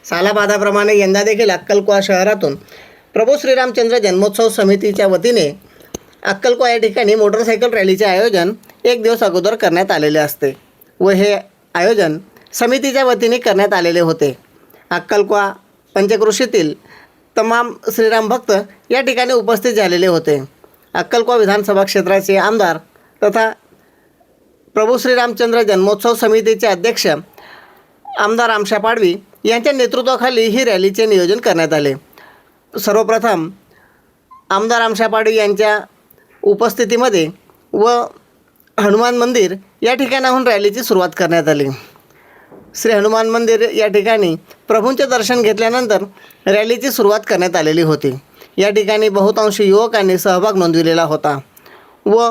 सालाबादाप्रमाणे यंदा देखील अक्कलकोवा शहरातून प्रभू श्रीरामचंद्र जन्मोत्सव समितीच्या वतीने अक्कलकोवा या ठिकाणी मोटरसायकल रॅलीचे आयोजन एक दिवस अगोदर करण्यात आलेले असते व हे आयोजन समितीच्या वतीने करण्यात आलेले होते। अक्कलकोवा पंचक्रोशीतील तमाम श्रीराम भक्त या ठिकाणी उपस्थित झालेले होते। अक्कलकोवा विधानसभा क्षेत्राचे आमदार तथा प्रभू श्रीरामचंद्र जन्मोत्सव समितीचे अध्यक्ष आमदार आमशा पाडवी यांच्या नेतृत्वाखाली ही रॅलीचे नियोजन करण्यात आले। सर्वप्रथम आमदार आमशा पाडवी यांच्या उपस्थितीमध्ये व हनुमान मंदिर या ठिकाणाहून रॅलीची सुरुवात करण्यात आली। श्री हनुमान मंदिर या ठिकाणी प्रभूंचे दर्शन घेतल्यानंतर रॅलीची सुरुवात करण्यात आलेली होती। या ठिकाणी बहुतांश युवकांनी सहभाग नोंदविलेला होता व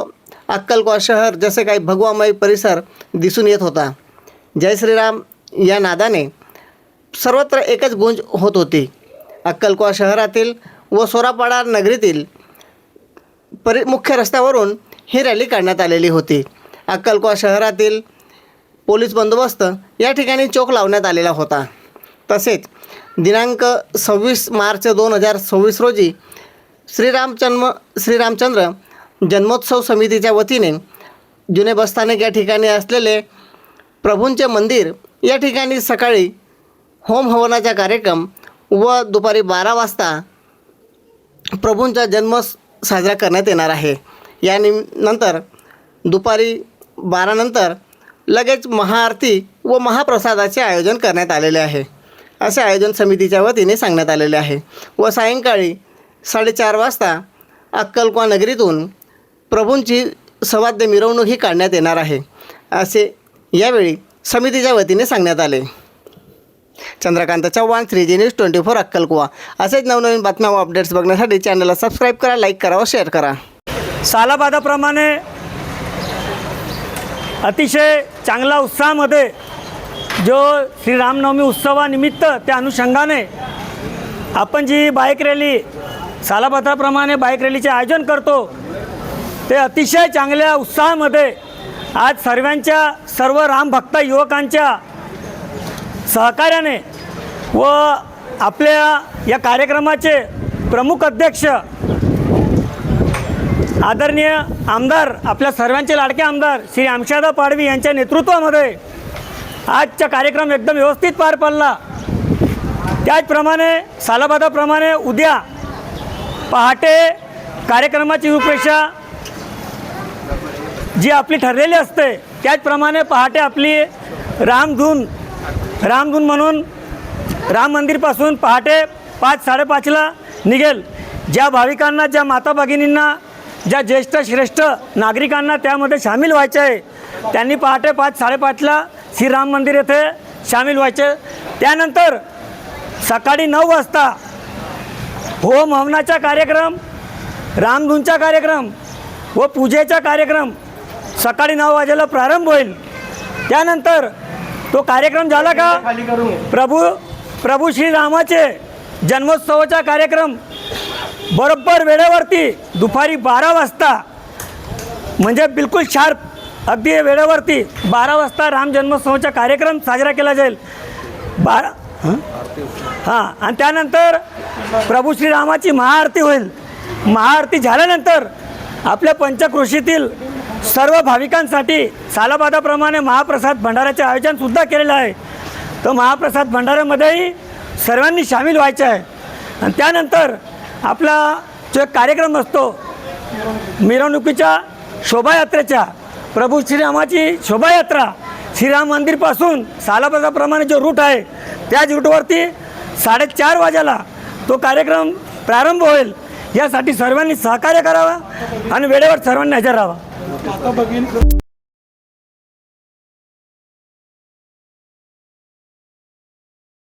अक्कलकोवा शहर जसे काही भगवामय परिसर दिसून येत होता। जय श्रीराम या नादाने सर्वत्र एकच गूंज होत होती। अक्कलकोवा शहरातील व सोरापाडा नगरीतील मुख्य रस्त्यावरून ही रॅली काढण्यात आलेली होती। अक्कलकोवा शहरातील पोलीस बंदोबस्त या ठिकाणी चोख लावण्यात आलेला होता। तसेच दिनांक 26 मार्च 2026 रोजी श्रीरामचंद्र जन्मोत्सव समितीच्या वतीने जुने बसस्थानक या ठिकाणी असलेले प्रभूंचे मंदिर या ठिकाणी सकाळी होम हवनाचा कार्यक्रम व दुपारी 12 वाजता प्रभूंचा जन्म साजरा करण्यात येणार आहे। नंतर दुपारी 12 नंतर लगेच महाआरती व महाप्रसादाचे आयोजन करण्यात आलेले आहे असे आयोजन समितीच्या वतीने सांगण्यात आलेले आहे व सायंकाळी 4:30 वाजता अक्कलकोवा नगरीतून प्रभूंची सवाद्य मिरवणूक ही काढण्यात येणार आहे असे यावेळी समितीच्या वतीने सांगण्यात आले। Chandrakant Chavan, 3G news 24 अक्कलकोवा। असेच नवनवीन बातम्या व अपडेट्स बघण्यासाठी चॅनलला सबस्क्राईब करा, लाईक करा व शेअर करा। सालाबादाप्रमाणे अतिशय चांगला उत्साहामध्ये जो श्रीरामनवमी उत्सवानिमित्त त्या अनुषंगाने आपण जी बाईक रॅली सालाबादाप्रमाणे बाईक रॅलीचे आयोजन करतो ते अतिशय चांगल्या उत्साहामध्ये आज सर्व रामभक्त युवकांच्या सहकार्याने व आपल्या या कार्यक्रमाचे प्रमुख अध्यक्ष आदरणीय आमदार आपल्या सर्वांचे लाडके आमदार श्री आमशादा पाडवी यांच्या नेतृत्वामध्ये आजचा कार्यक्रम एकदम व्यवस्थित पार पडला। त्याचप्रमाणे सालाबादाप्रमाणे उद्या पहाटे कार्यक्रमाची रूपरेषा जी आपली ठरलेली असते त्याचप्रमाणे पहाटे आपली रामधून म्हणून राम मंदिरपासून पहाटे 5-5:30ला निघेल। ज्या भाविकांना, ज्या माता भगिनींना, ज्या ज्येष्ठ श्रेष्ठ नागरिकांना त्यामध्ये सामील व्हायचे आहे त्यांनी पहाटे 5-5:30ला श्रीराम मंदिर येथे सामील व्हायचे। त्यानंतर सकाळी 9 वाजता होम हवनाचा कार्यक्रम, रामधूनचा कार्यक्रम व पूजेचा कार्यक्रम सकाळी 9 वाजेला प्रारंभ होईल। त्यानंतर तो कार्यक्रम झाला का प्रभू श्रीरामाचे जन्मोत्सवाचा कार्यक्रम बरोबर वेळेवरती दुपारी 12 वाजता म्हणजे बिलकुल शार्प अगदी वेळेवरती 12 वाजता राम जन्मोत्सवाचा कार्यक्रम साजरा केला जाईल। आणि त्यानंतर प्रभू श्रीरामाची महाआरती होईल। महाआरती झाल्यानंतर आपल्या पंचक्रोशीतील सर्व भाविकांसाठी सालाबादाप्रमाणे महाप्रसाद भंडाऱ्याचे आयोजनसुद्धा केलेलं आहे। तो महाप्रसाद भंडाऱ्यामध्येही सर्वांनी सामील व्हायचं आहे। आणि त्यानंतर आपला जो एक कार्यक्रम असतो मिरवणुकीच्या शोभायात्रेचा, प्रभू श्रीरामाची शोभायात्रा श्रीराम मंदिरपासून सालाबादाप्रमाणे जो रूट आहे त्याच रूटवरती 4:30 वाजेला तो कार्यक्रम प्रारंभ होईल। यासाठी सर्वांनी सहकार्य करावं आणि वेळेवर सर्वांनी हजर राहावं।